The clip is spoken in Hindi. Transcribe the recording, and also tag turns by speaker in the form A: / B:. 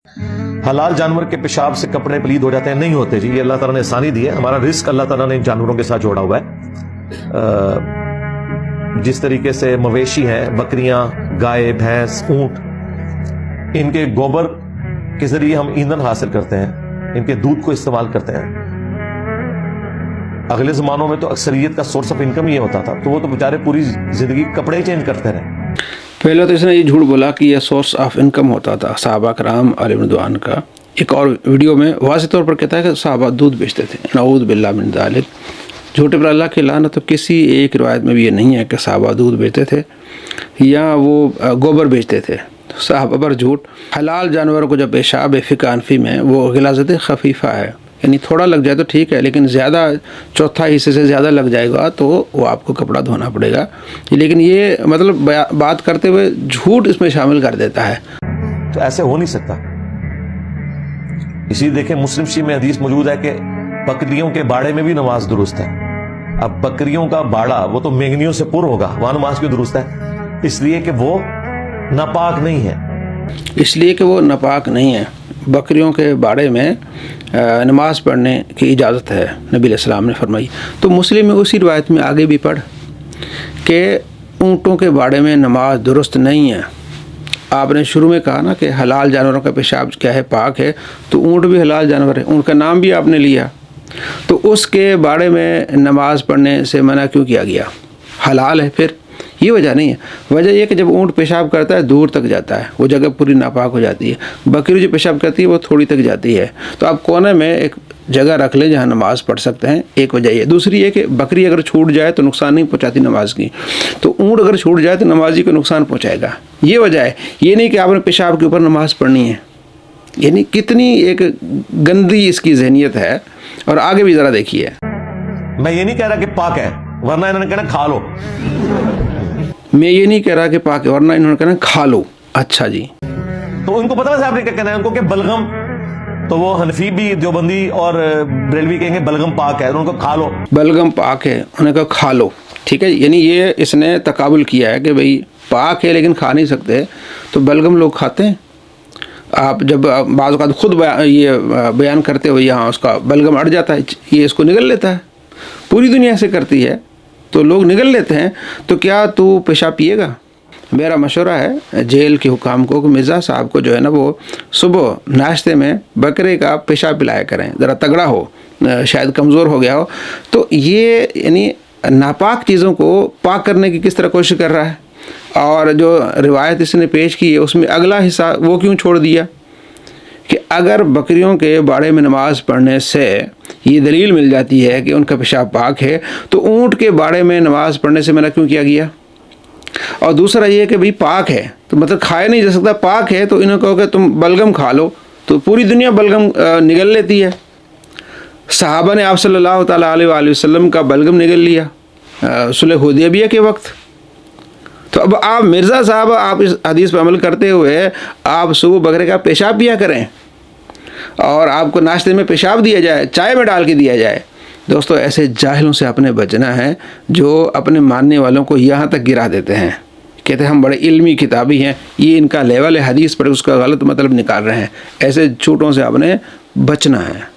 A: हलाल जानवर के पेशाब से कपड़े पलीद हो जाते हैं? नहीं होते जी, ये अल्लाह ताला ने आसानी दी है। हमारा रिस्क अल्लाह ताला ने इन जानवरों के साथ जोड़ा हुआ है। जिस तरीके से मवेशी हैं, बकरियां, गाय, भैंस, ऊंट, इनके गोबर के जरिए हम ईंधन हासिल करते हैं, इनके दूध को इस्तेमाल करते हैं। अगले जमानों में तो अक्सरियत का सोर्स ऑफ इनकम ये होता था, तो वो तो बेचारे पूरी जिंदगी कपड़े चेंज करते रहे।
B: पहले तो इसने ये झूठ बोला कि यह सोर्स ऑफ इनकम होता था सहाबा कराम अलैहिम रिदवान का। एक और वीडियो में वाज़ेह तौर पर कहता है कि सहाबा दूध बेचते थे। नऊज़ बिल्लाह मिन ज़ालिक, झूठे पर अल्लाह की लानत। तो किसी एक रिवायत में भी ये नहीं है कि सहाबा दूध बेचते थे या वो गोबर बेचते थे। तो सहाबा पर झूठ। हलाल जानवरों को जब पेशाब फ़िकानफ़ी में वो गिलाज़त खफीफ़ा है, यानी थोड़ा लग जाए तो ठीक है, लेकिन ज़्यादा चौथा हिस्से से ज़्यादा लग जाएगा तो वो आपको कपड़ा धोना पड़ेगा। लेकिन ये मतलब बात करते हुए झूठ इसमें शामिल कर देता है।
A: तो ऐसे हो नहीं सकता। इसी देखें मुस्लिम शरीफ में हदीस मौजूद है कि बकरियों के बाड़े में भी नमाज दुरुस्त है। अब बकरियों का बाड़ा वो तो मेंगनियों से पुर होगा, वहां नमाज क्यों दुरुस्त है? इसलिए कि वो नापाक नहीं है।
B: इसलिए कि वो नापाक नहीं है। बकरियों के बाड़े में नमाज पढ़ने की इजाज़त है, नबी अलैहिस्सलाम ने फरमाई। तो मुस्लिम में उसी रिवायत में आगे भी पढ़ कि ऊँटों के बाड़े में नमाज दुरुस्त नहीं है। आपने शुरू में कहा ना कि हलाल जानवरों का पेशाब क्या है, पाक है, तो ऊँट भी हलाल जानवर है, उनका नाम भी आपने लिया, तो उसके बाड़े में नमाज पढ़ने से मना क्यों किया गया? हलाल है। फिर ये वजह नहीं है। वजह यह कि जब ऊँट पेशाब करता है दूर तक जाता है, वो जगह पूरी नापाक हो जाती है। बकरी जो पेशाब करती है वो थोड़ी तक जाती है। तो आप कोने में एक जगह रख लें जहाँ नमाज़ पढ़ सकते हैं, एक वजह ये। दूसरी ये कि बकरी अगर छूट जाए तो नुकसान नहीं पहुँचाती नमाज की, तो ऊँट अगर छूट जाए तो नमाजी को नुकसान पहुँचाएगा। ये वजह है। ये नहीं कि आपने पेशाब के ऊपर नमाज़ पढ़नी है। यानी कितनी एक गंदी इसकी जहनीत है। और आगे भी ज़रा देखिए।
A: मैं ये नहीं कह रहा कि पाक है, वरना इन्होंने कहना खा लो।
B: मैं ये नहीं कह रहा कि पाक है, वरना इन्होंने कहना खा लो। अच्छा जी,
A: तो उनको पता है आपने क्या कहना है उनको कि बलगम, तो वो हनफी भी, देवबंदी और बरेलवी कहेंगे बलगम पाक है, उनको खा लो।
B: बलगम पाक है, उन्होंने कहा खा लो। ठीक है, यानी ये इसने तकाबुल किया है कि भाई पाक है लेकिन खा नहीं सकते। तो बलगम लोग खाते हैं। आप जब बाज़ औक़ात खुद ये बयान करते हो यहाँ उसका बलगम अड़ जाता है, ये इसको निगल लेता है। पूरी दुनिया से करती है तो लोग निगल लेते हैं। तो क्या तू पेशाब पिएगा? मेरा मशवरा है जेल के हुकाम को कि मिर्ज़ा साहब को जो है ना वो सुबह नाश्ते में बकरे का पेशाब पिलाया करें, ज़रा तगड़ा हो, शायद कमज़ोर हो गया हो। तो ये यानी नापाक चीज़ों को पाक करने की किस तरह कोशिश कर रहा है। और जो रिवायत इसने पेश की है उसमें अगला हिस्सा वो क्यों छोड़ दिया कि अगर बकरियों के बाड़े में नमाज़ पढ़ने से ये दलील मिल जाती है कि उनका पेशाब पाक है, तो ऊँट के बाड़े में नमाज़ पढ़ने से मना क्यों किया गया? और दूसरा ये कि भाई पाक है तो मतलब खाया नहीं जा सकता, पाक है तो इन्हें कहो कि तुम बलगम खा लो, तो पूरी दुनिया बलगम निगल लेती है। सहाबा ने आप सल्लल्लाहु तआला अलैहि वसल्लम का बलगम निगल लिया सुलह हुदैबिया के वक्त। तो अब आप मिर्ज़ा साहब, आप इस हदीस पर अमल करते हुए आप सुबह बकरे का पेशाब पिया करें और आपको नाश्ते में पेशाब दिया जाए, चाय में डाल के दिया जाए। दोस्तों, ऐसे जाहिलों से अपने बचना है जो अपने मानने वालों को यहाँ तक गिरा देते हैं। कहते हैं हम बड़े इल्मी किताबी हैं, ये इनका लेवल है, हदीस पर उसका गलत मतलब निकाल रहे हैं। ऐसे झूठों से आपने बचना है।